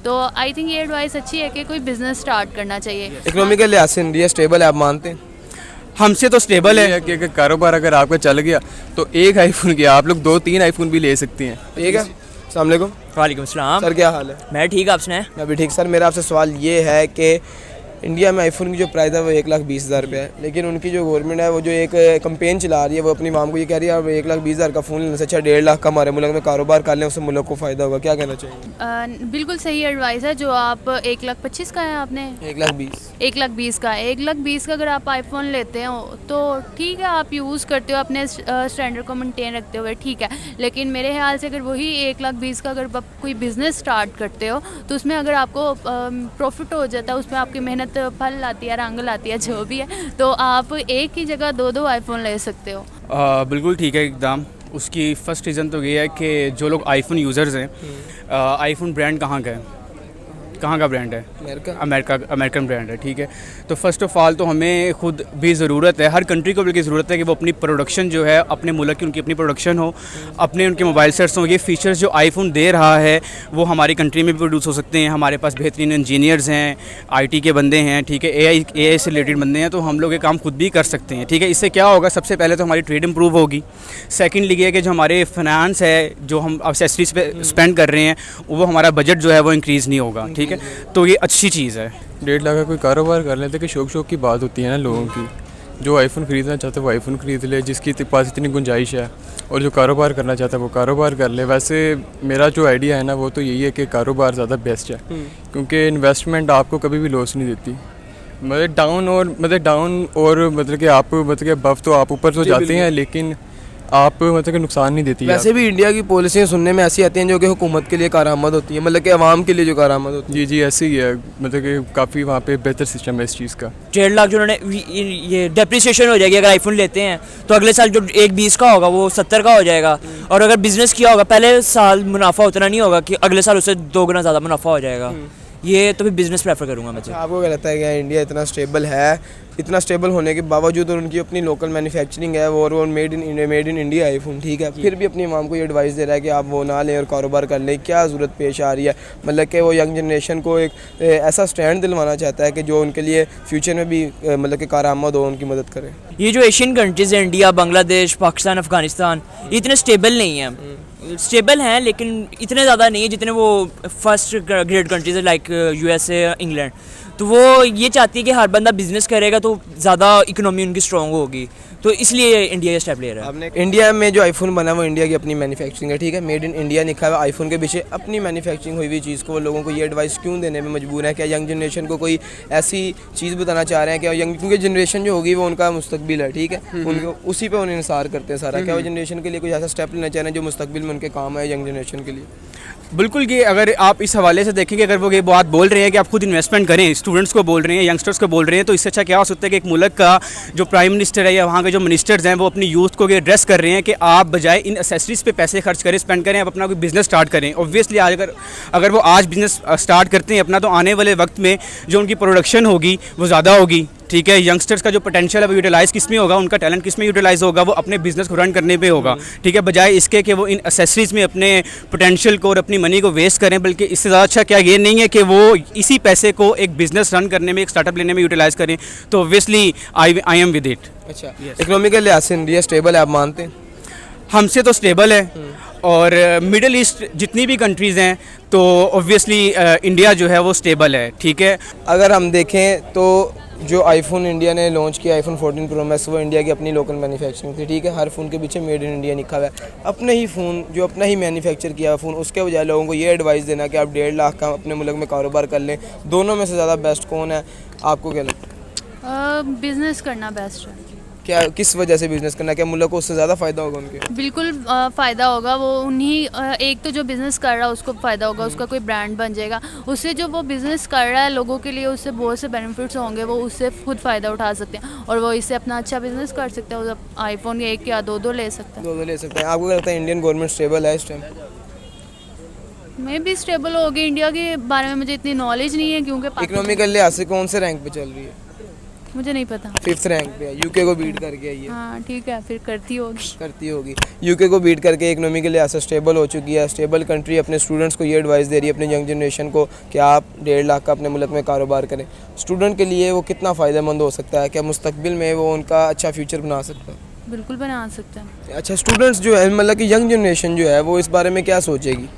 तो I think ये advice अच्छी है कि कोई बिजनेस स्टार्ट करना चाहिए। इकोनॉमिकल लिहाज से इंडिया स्टेबल है, आप मानते हैं? हमसे तो स्टेबल है कि अगर कारोबार अगर आपका चल गया तो एक आईफोन की आप लोग 2-3 आईफोन भी ले सकती हैं। ठीक है, अस्सलाम वालेकुम। वालेकुम सलाम। सर क्या हाल है? मैं ठीक, आप सुनाएं? मैं भी ठीक। सर मेरा आपसे सवाल ये है कि इंडिया में आईफोन की जो प्राइस है वो 1,20,000 रुपये है, लेकिन उनकी जो गवर्नमेंट है वो जो एक कंपेन चला रही है वो अपनी आवाम को ये कह रही है आप 1,20,000 का फ़ोन लेने से अच्छा 1.5 लाख का हमारे मुल्क में कारोबार कर लें, उससे मुल्क को फ़ायदा होगा। क्या कहना चाहिए? बिल्कुल सही एडवाइस है। जो आप 1,25,000 का है, आपने 1,20,000 1,20,000 का 1,20,000 का अगर आप आईफोन लेते हो तो ठीक है, आप यूज़ करते हो अपने स्टैंडर्ड को मेंटेन रखते हुए, ठीक है। लेकिन मेरे ख्याल से अगर वही 1,20,000 का अगर आप कोई बिज़नेस स्टार्ट करते हो तो उसमें अगर आपको प्रॉफिट हो जाता है, उसमें आपकी मेहनत फल लाती है, रंग लाती है, जो भी है, तो आप एक ही जगह 2-2 आईफोन ले सकते हो। बिल्कुल ठीक है एकदम। उसकी फ़र्स्ट रीज़न तो ये है कि जो लोग आईफोन यूज़र्स हैं, आईफोन ब्रांड कहाँ का ब्रांड है? अमेरिकन ब्रांड है, ठीक है। तो फर्स्ट ऑफ ऑल तो हमें खुद भी ज़रूरत है, हर कंट्री को बल्कि ज़रूरत है कि वो अपनी प्रोडक्शन जो है अपने मुल्क की उनकी अपनी प्रोडक्शन हो, अपने उनके मोबाइल सेट्स हों। ये फ़ीचर्स जो आईफोन दे रहा है वो हमारी कंट्री में भी प्रोड्यूस हो सकते हैं। हमारे पास बेहतरीन इंजीनियर्स हैं, आईटी के बंदे हैं, ठीक है, एआई से रिलेटेड बंदे हैं, तो हम लोग ये काम खुद भी कर सकते हैं, ठीक है। इससे क्या होगा, सबसे पहले तो हमारी ट्रेड इंप्रूव होगी। सेकेंडली ये है कि जो हमारे फाइनेंस है, जो हम एक्सेसरीज पे स्पेंड कर रहे हैं, वो हमारा बजट जो है वो इंक्रीज़ नहीं होगा, ठीक है। तो ये अच्छी चीज़ है। 1.5 लाख का कोई कारोबार कर लेते कि शौक की बात होती है ना लोगों की। जो आईफोन ख़रीदना चाहता है वो आईफोन ख़रीद ले, जिसकी पास इतनी गुंजाइश है, और जो कारोबार करना चाहता है वो कारोबार कर ले। वैसे मेरा जो आइडिया है ना वो तो यही है कि कारोबार ज़्यादा बेस्ट है, क्योंकि इन्वेस्टमेंट आपको कभी भी लॉस नहीं देती। मतलब डाउन और मतलब कि आप मतलब कि अबव तो आप ऊपर तो जाते हैं, लेकिन आप मतलब कि नुकसान नहीं देती। वैसे भी इंडिया की पॉलिसियाँ सुनने में ऐसी आती हैं जो कि हुकूमत के लिए कारामद होती है, मतलब कि आवाम के लिए जो कारामद होती है। जी ऐसे ही है, मतलब कि काफ़ी वहाँ पे बेहतर सिस्टम है इस चीज़ का। 1.5 लाख जो उन्होंने ये डेप्रिसिएशन हो जाएगी अगर आईफोन लेते हैं, तो अगले साल जो 1,20,000 का होगा वो 70 का हो जाएगा। और अगर बिजनेस किया होगा, पहले साल मुनाफा उतना नहीं होगा कि अगले साल उससे 2 गुना ज़्यादा मुनाफा हो जाएगा। ये तो फिर बिजनेस प्रेफर करूँगा मैं। आपको क्या लगता है कि इंडिया इतना स्टेबल है, इतना स्टेबल होने के बावजूद और उनकी अपनी लोकल मैन्युफैक्चरिंग है वो, और वो मेड इन इंडिया आईफोन, ठीक है, फिर भी अपनी आवाम को ये एडवाइस दे रहा है कि आप वो ना लें और कारोबार कर लें? क्या ज़रूरत पेश आ रही है? मतलब कि वो यंग जनरेशन को एक ऐसा स्टैंड दिलवाना चाहता है कि जो उनके लिए फ्यूचर में भी मतलब कि कारआमद हो, उनकी मदद करे। ये जो एशियन कंट्रीज़ हैं, इंडिया, बांग्लादेश, पाकिस्तान, अफगानिस्तान, इतने स्टेबल नहीं हैं। स्टेबल हैं लेकिन इतने ज़्यादा नहीं है जितने वो फर्स्ट ग्रेड कंट्रीज़ है, लाइक यूएसए, इंग्लैंड। तो वो ये चाहती है कि हर बंदा बिजनेस करेगा तो ज़्यादा इकोनॉमी उनकी स्ट्रॉन्ग होगी, तो इसलिए इंडिया ये स्टेप ले रहा है। आपने इंडिया में जो आईफोन बना वो इंडिया की अपनी मैन्युफैक्चरिंग है, ठीक है, मेड इन इंडिया लिखा हुआ आईफोन के पीछे अपनी मैन्युफैक्चरिंग हुई हुई चीज़ को वो लोगों को ये एडवाइस क्यों देने में मजबूर है? क्या यंग जनरेशन को कोई ऐसी चीज़ बताना चाह रहे हैं कि यंग, क्योंकि जनरेशन जो होगी वो उनका मुस्तकबिल है, ठीक है, उनको उसी पे उन्हें इंसार करते हैं सारा। क्या वो जनरेशन के लिए कोई ऐसा स्टेप लेना चाह रहे हैं जो मुस्तकबिल में उनके काम है यंग जनरेशन के लिए? बिल्कुल। ये अगर आप इस हवाले से देखेंगे, अगर वो ये बात बोल रहे हैं कि आप खुद इन्वेस्टमेंट करें, स्टूडेंट्स को बोल रहे हैं, यंगस्टर्स को बोल रहे हैं, तो इससे अच्छा क्या हो सकता है कि एक मुल्क का जो प्राइम मिनिस्टर है या वहाँ के जो मिनिस्टर्स हैं वो अपनी यूथ को ये एड्रेस कर रहे हैं कि आप बजाय इन एसेसरीज़ पे पैसे खर्च करें, स्पेंड करें, आप अपना कोई बिज़नेस स्टार्ट करें। ऑब्वियसली अगर वो आज बिज़नेस स्टार्ट करते हैं अपना, तो आने वाले वक्त में जो उनकी प्रोडक्शन होगी वो ज़्यादा होगी, ठीक है। यंगस्टर्स का जो पोटेंशियल है वो यूटिलाइज़ किस में होगा, उनका टैलेंट किस में यूटिलाइज़ होगा, वो अपने बिजनेस को रन करने पे होगा, ठीक है, बजाय इसके कि वो इन एसेसरीज़ में अपने पोटेंशियल को और अपनी मनी को वेस्ट करें। बल्कि इससे ज़्यादा अच्छा क्या ये नहीं है कि वो इसी पैसे को एक बिज़नेस रन करने में, एक स्टार्टअप लेने में यूटिलाइज़ करें। तो obviously I am with it. अच्छा, इकोनॉमिकल लिहाज से इंडिया स्टेबल है, आप मानते हैं? हमसे तो स्टेबल है, और मिडिल ईस्ट जितनी भी कंट्रीज़ हैं तो ऑब्वियसली इंडिया जो है वो स्टेबल है, ठीक है। अगर हम देखें तो जो आईफोन इंडिया ने लॉन्च किया, आईफोन 14 प्रो मैक्स, वो इंडिया की अपनी लोकल मैन्युफैक्चरिंग थी, ठीक है। हर फ़ोन के पीछे मेड इन इंडिया लिखा हुआ है। अपने ही फ़ोन जो अपना ही मैन्युफैक्चर किया फ़ोन, उसके बजाय लोगों को ये एडवाइस देना कि आप 1.5 लाख का अपने मुल्क में कारोबार कर लें, दोनों में से ज़्यादा बेस्ट कौन है? आपको क्या लगता है? बिज़नेस करना बेस्ट है। क्या, किस वजह से बिज़नेस करना? क्या मुल्क को उससे ज़्यादा फ़ायदा होगा उनके? बिल्कुल फ़ायदा होगा। वो उन्हीं एक तो जो बिज़नेस कर रहा है उसको फ़ायदा होगा, उसका कोई ब्रांड बन जाएगा, उससे जो वो बिज़नेस कर रहा है लोगों के लिए उससे बहुत से बेनिफिट्स होंगे, वो उससे खुद फ़ायदा उठा सकते हैं और वो इससे अपना अच्छा बिज़नेस कर सकते हैं। आईफोन एक या दो ले सकते हैं। 2 ले सकते हैं। आपको क्या लगता है इंडियन गवर्नमेंट स्टेबल है इस टाइम? मैं भी स्टेबल होगी। इंडिया के बारे में मुझे इतनी नॉलेज नहीं है क्योंकि इकोनॉमिकल लिहाज से कौन से रैंक पे चल रही है? मुझे नहीं पता। 5th रैंक पे है, यूके को बीट करके आई है। हाँ ठीक है, फिर करती होगी। यूके को बीट करके इकोनॉमी के लिहाज से स्टेबल हो चुकी है। स्टेबल कंट्री अपने स्टूडेंट्स को ये एडवाइस दे रही है, अपने यंग जनरेशन को, कि आप 1.5 लाख का अपने मुल्क में कारोबार करें। स्टूडेंट के लिए वो कितना फ़ायदेमंद हो सकता है? क्या मुस्तकबिल में वो उनका अच्छा फ्यूचर बना सकता है? बिल्कुल बना सकता है। अच्छा, स्टूडेंट्स जो है, मतलब कि यंग जनरेशन जो है, वो इस बारे में क्या सोचेगी?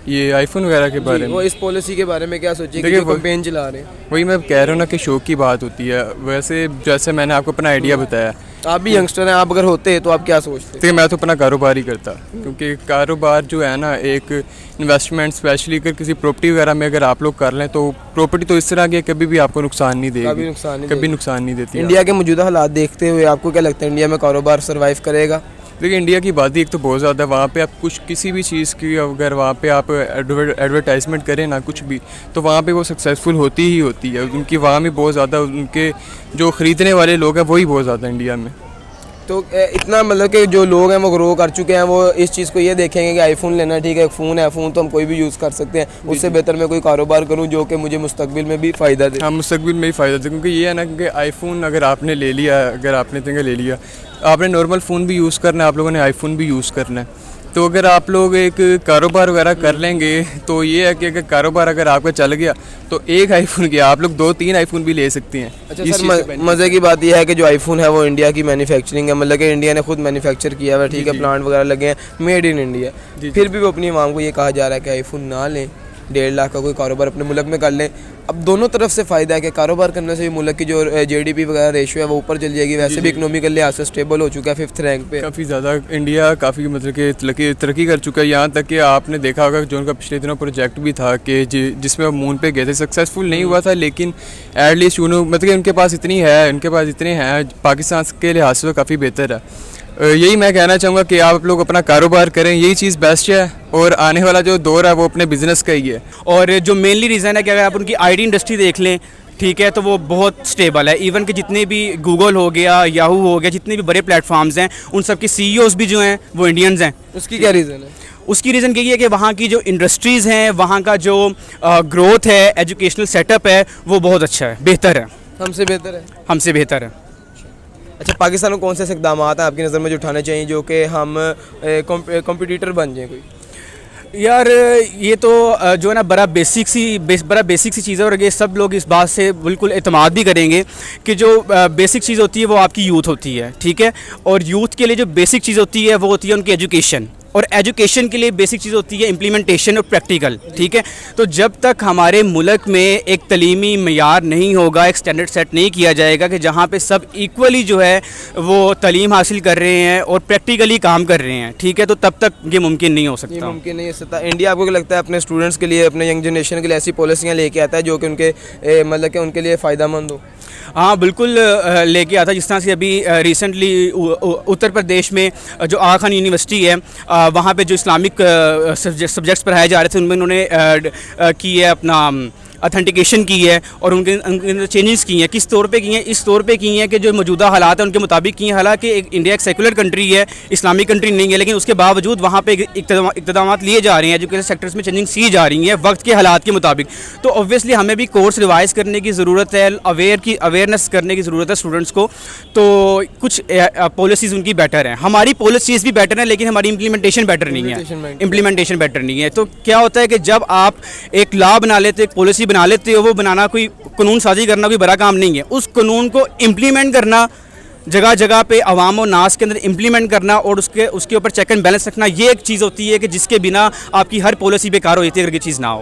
ये आईफोन वगैरह के बारे में वो इस पॉलिसी के बारे में क्या सोचेगी? देखिए, जो कैंपेन चला रहे हैं, वही मैं कह रहा हूँ ना कि शौक की बात होती है। वैसे जैसे मैंने आपको अपना आइडिया बताया, आप भी यंगस्टर हैं, आप अगर होते तो आप क्या सोचते? तो मैं तो अपना कारोबार ही करता, क्योंकि कारोबार जो है ना, एक इन्वेस्टमेंट, स्पेशली अगर किसी प्रॉपर्टी वगैरह में अगर आप लोग कर लें, तो प्रॉपर्टी तो इस तरह की कभी भी आपको नुकसान नहीं देगी, कभी नुकसान नहीं देती। इंडिया के मौजूदा हालात देखते हुए आपको क्या लगता है, इंडिया में कारोबार सर्वाइव करेगा? देखिए, इंडिया की आबादी एक तो बहुत ज़्यादा है, वहाँ पे आप कुछ किसी भी चीज़ की अगर वहाँ पे आप एडवर्टाइजमेंट करें ना कुछ भी, तो वहाँ पे वो सक्सेसफुल होती ही होती है। उनकी वहाँ में बहुत ज़्यादा, उनके जो ख़रीदने वाले लोग हैं वही बहुत ज़्यादा इंडिया में। तो इतना मतलब कि जो लोग हैं वो ग्रो कर चुके हैं, वो इस चीज़ को ये देखेंगे कि आईफोन लेना ठीक है, फ़ोन है, फ़ोन तो हम कोई भी यूज़ कर सकते हैं, उससे बेहतर मैं कोई कारोबार करूं जो कि मुझे मुस्तकबिल में भी फ़ायदा दे। हाँ, मुस्तकबिल में ही फ़ायदा दे, क्योंकि ये है ना, क्योंकि आईफोन अगर आपने ले लिया, अगर आपने ले लिया, आपने नॉर्मल फ़ोन भी यूज़ करना है, आप लोगों ने आईफोन भी यूज़ करना है। तो अगर आप लोग एक कारोबार वगैरह कर लेंगे, तो ये है कि अगर कारोबार अगर आपका चल गया, तो एक आईफोन क्या, आप लोग 2-3 आईफोन भी ले सकते हैं। अच्छा सर, मज़े की बात यह है कि जो आईफोन है वो इंडिया की मैन्युफैक्चरिंग है, मतलब कि इंडिया ने खुद मैन्युफैक्चर किया हुआ है, ठीक है, प्लांट वगैरह लगे हैं, मेड इन इंडिया। फिर भी वो अपनी आवाम को ये कहा जा रहा है कि आईफोन ना लें, 1.5 लाख का कोई कारोबार अपने मुल्क में कर लें। अब दोनों तरफ से फ़ायदा है कि कारोबार करने से भी मुल्क की जो जीडीपी वगैरह रेशियो है वो ऊपर चली जाएगी, वैसे भी इकोनॉमिकल लिहाज से स्टेबल हो चुका है, 5th रैंक पे। काफ़ी ज़्यादा इंडिया काफ़ी मतलब कि तरक्की कर चुका है, यहाँ तक कि आपने देखा होगा जो उनका पिछले दिनों प्रोजेक्ट भी था कि जिसमें वो मून पे गए थे, सक्सेसफुल नहीं हुआ था, लेकिन एटलीस्ट मतलब कि उनके पास इतने हैं, पाकिस्तान के लिहाज से तो काफ़ी बेहतर है। यही मैं कहना चाहूँगा कि आप लोग अपना कारोबार करें, यही चीज़ बेस्ट है, और आने वाला जो दौर है वो अपने बिजनेस का ही है। और जो मेनली रीज़न है कि अगर आप उनकी आईटी इंडस्ट्री देख लें, ठीक है, तो वो बहुत स्टेबल है। इवन कि जितने भी गूगल हो गया, याहू हो गया, जितने भी बड़े प्लेटफॉर्म्स हैं, उन सब के सीईओज़ भी जो हैं वो इंडियंस हैं। उसकी क्या रीज़न है? उसकी रीज़न यही है कि वहाँ की जो इंडस्ट्रीज़ हैं, वहाँ का जो ग्रोथ है, एजुकेशनल सेटअप है, वो बहुत अच्छा है, बेहतर है, हमसे बेहतर है। हमसे बेहतर है। अच्छा, पाकिस्तान में कौन से इक़दाम हैं आपकी नज़र में जो उठाने चाहिए जो कि हम कॉम्पिटिटर बन जाएँ कोई? यार ये तो जो है ना बड़ा बेसिक सी चीज़ है, और ये सब लोग इस बात से बिल्कुल एतमाद भी करेंगे कि जो बेसिक चीज़ होती है वो आपकी यूथ होती है, ठीक है, और यूथ के लिए जो बेसिक चीज़ होती है वो होती है उनकी एजुकेशन, और एजुकेशन के लिए बेसिक चीज़ होती है इम्प्लीमेंटेशन और प्रैक्टिकल, ठीक है। तो जब तक हमारे मुल्क में एक तलीमी मयार नहीं होगा, एक स्टैंडर्ड सेट नहीं किया जाएगा कि जहाँ पे सब इक्वली जो है वो तालीम हासिल कर रहे हैं और प्रैक्टिकली काम कर रहे हैं, ठीक है, तो तब तक ये मुमकिन नहीं हो सकता। मुमकिन नहीं हो सकता। इंडिया आपको क्या लगता है अपने स्टूडेंट्स के लिए, अपने यंग जनरेशन के लिए ऐसी पॉलिसियाँ लेके आता है जो कि उनके मतलब कि उनके लिए फ़ायदेमंद हो? हाँ बिल्कुल लेके आता। जिस तरह से अभी रिसेंटली उत्तर प्रदेश में जो आगा खान यूनिवर्सिटी है, वहाँ पे जो इस्लामिक सब्जेक्ट्स पढ़ाए जा रहे थे, उनमें उन्होंने की है अपना अथेंटिकेशन की है, और उनके अंदर चेंजेस की हैं। किस तौर पे की हैं? इस तौर पे की हैं कि जो मौजूदा हालात हैं उनके मुताबिक की हैं। हालांकि इंडिया एक सेकुलर कंट्री है, इस्लामिक कंट्री नहीं है, लेकिन उसके बावजूद वहाँ पे इक़दाम लिए जा रहे हैं, एजुकेशन सेक्टर्स में चेंजिंग की जा रही हैं वक्त के हालात के मुताबिक। तो ऑब्वियसली हमें भी कोर्स रिवाइज़ करने की ज़रूरत है, अवेयरनेस करने की ज़रूरत है स्टूडेंट्स को। तो कुछ पॉलिसीज़ उनकी बेटर हैं, हमारी पॉलिसीज़ भी बेटर हैं, लेकिन हमारी इम्प्लीमेंटेशन बेटर नहीं है। इम्प्लीमेंटेशन बेटर नहीं है। तो क्या होता है कि जब आप एक लॉ बना लेते, एक पॉलिसी बना लेते हो, वो बनाना कोई कानून साजी करना कोई बड़ा काम नहीं है। उस कानून को इम्प्लीमेंट करना, जगह जगह पे अवाम और नास के अंदर इम्प्लीमेंट करना, और उसके ऊपर चेक एंड बैलेंस रखना, ये एक चीज़ होती है कि जिसके बिना आपकी हर पॉलिसी बेकार हो जाती है अगर ये चीज़ ना हो।